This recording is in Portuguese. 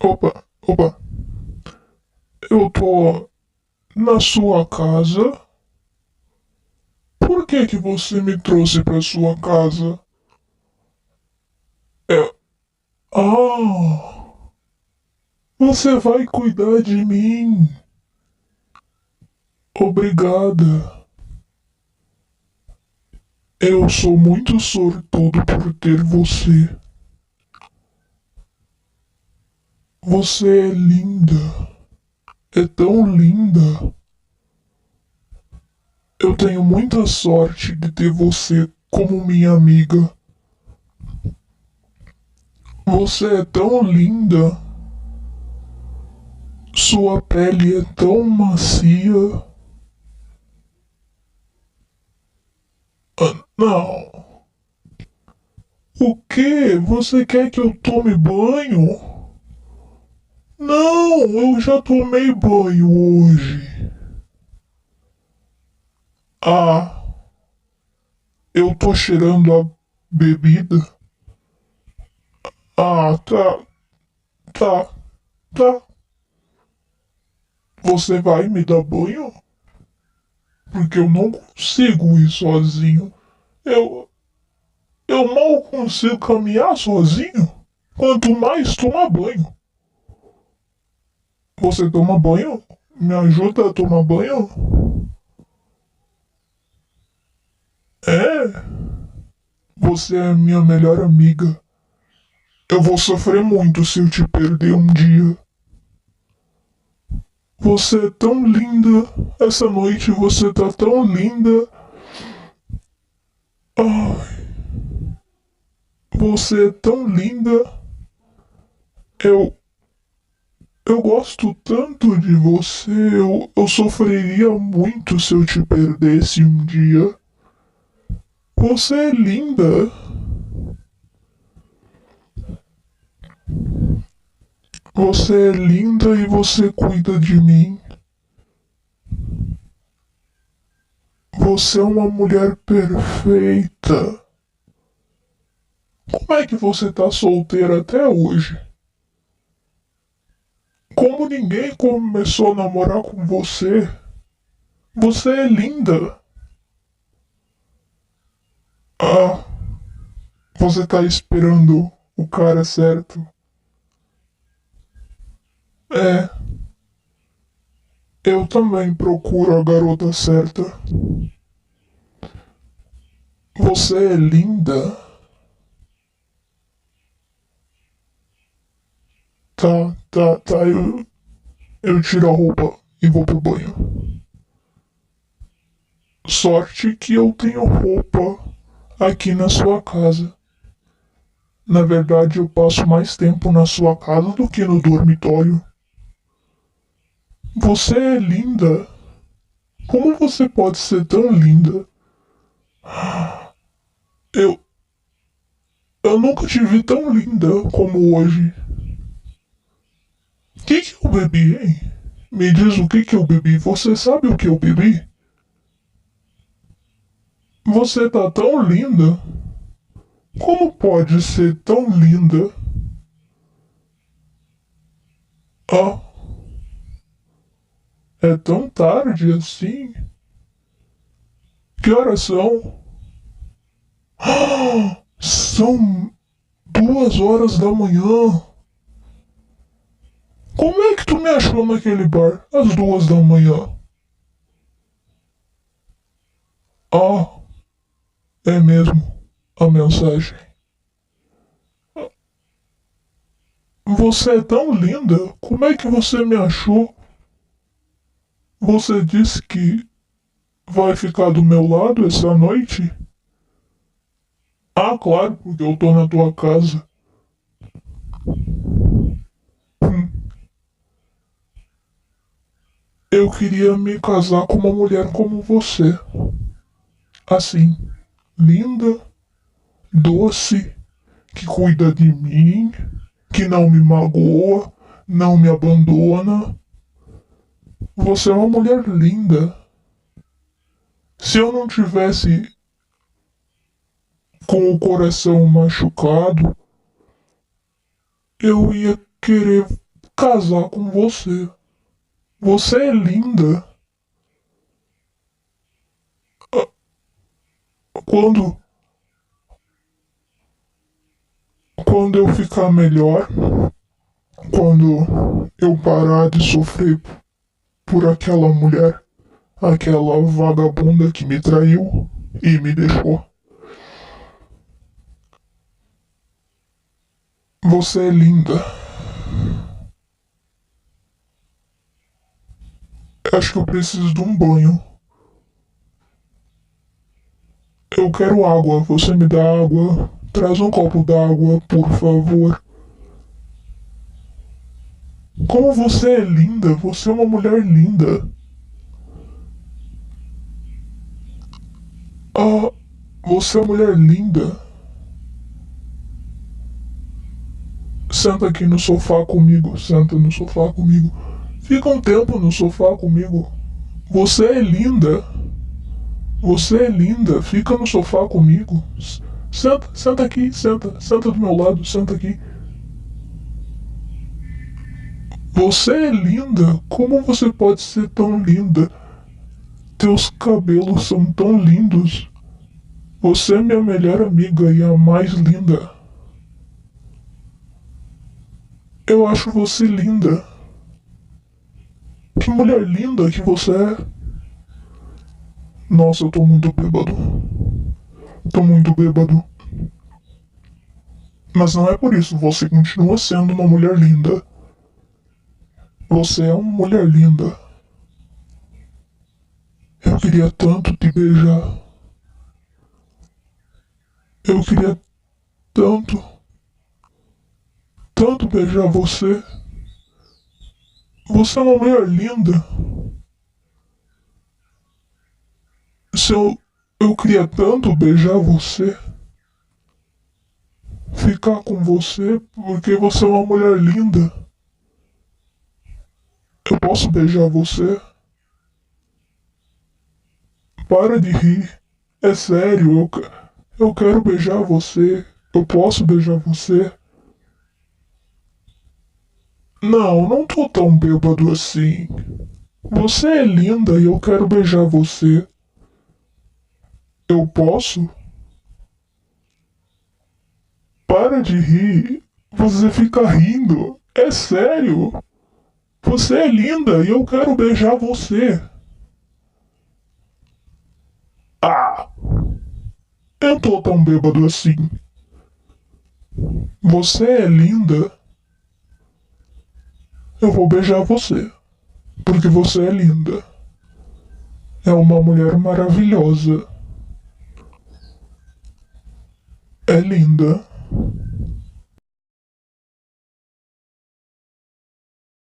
Opa, opa, eu tô na sua casa. Por que que você me trouxe pra sua casa? É. Ah, você vai cuidar de mim. Obrigada. Eu sou muito sortudo por ter você. Você é linda. É tão linda. Eu tenho muita sorte de ter você como minha amiga. Você é tão linda. Sua pele é tão macia. Ah, não. O quê? Você quer que eu tome banho? Não, eu já tomei banho hoje. Ah, eu tô cheirando a bebida? Ah, tá, tá. Você vai me dar banho? Porque eu não consigo ir sozinho. Eu, eu mal consigo caminhar sozinho. Quanto mais tomar banho. Você toma banho? Me ajuda a tomar banho? É, você é minha melhor amiga. Eu vou sofrer muito se eu te perder um dia. Você é tão linda. Essa noite você tá tão linda. Ai, você é tão linda. Eu. Eu gosto tanto de você. Eu sofreria muito se eu te perdesse um dia. Você é linda. Você é linda e você cuida de mim. Você é uma mulher perfeita. Como é que você tá solteira até hoje? Como ninguém começou a namorar com você? Você é linda. Ah, você tá esperando o cara certo. É, eu também procuro a garota certa. Você é linda. Tá, eu tiro a roupa e vou pro banho. Sorte que eu tenho roupa aqui na sua casa. Na verdade, eu passo mais tempo na sua casa do que no dormitório. Você é linda. Como você pode ser tão linda? Eu, eu nunca te vi tão linda como hoje. O que eu bebi, hein? Me diz o que eu bebi. Você sabe o que eu bebi? Você tá tão linda. Como pode ser tão linda? Ah, é tão tarde assim? Que horas são? Ah, são 2 horas da manhã. Como é que tu me achou naquele bar às 2 da manhã? Ah, é mesmo. A mensagem. Você é tão linda. Como é que você me achou? Você disse que vai ficar do meu lado essa noite? Ah, claro, porque eu tô na tua casa. Hum, eu queria me casar com uma mulher como você. Assim, linda, doce, que cuida de mim, que não me magoa, não me abandona. Você é uma mulher linda. Se eu não tivesse com o coração machucado, eu ia querer casar com você. Você é linda. Quando, quando eu ficar melhor, quando eu parar de sofrer por aquela mulher, aquela vagabunda que me traiu e me deixou. Você é linda. Acho que eu preciso de um banho. Eu quero água. Você me dá água? Traz um copo d'água, por favor. Como você é linda. Você é uma mulher linda. Ah, você é uma mulher linda. Senta aqui no sofá comigo. Senta no sofá comigo. Fica um tempo no sofá comigo. Você é linda. Você é linda. Fica no sofá comigo. Senta, senta aqui, senta. Senta do meu lado, senta aqui. Você é linda. Como você pode ser tão linda? Teus cabelos são tão lindos. Você é minha melhor amiga e a mais linda. Eu acho você linda. Que mulher linda que você é. Nossa, eu tô muito bêbado. Tô muito bêbado. Mas não é por isso, você continua sendo uma mulher linda. Você é uma mulher linda. Eu queria tanto te beijar. Eu queria tanto, tanto beijar você. Você é uma mulher linda. Se eu queria tanto beijar você. Ficar com você porque você é uma mulher linda. Eu posso beijar você? Para de rir. É sério, eu quero beijar você. Eu posso beijar você? Não, não tô tão bêbado assim. Você é linda e eu quero beijar você. Eu posso? Para de rir. Você fica rindo. É sério. Você é linda e eu quero beijar você. Ah! Eu tô tão bêbado assim. Você é linda. Eu vou beijar você. Porque você é linda. É uma mulher maravilhosa. É linda.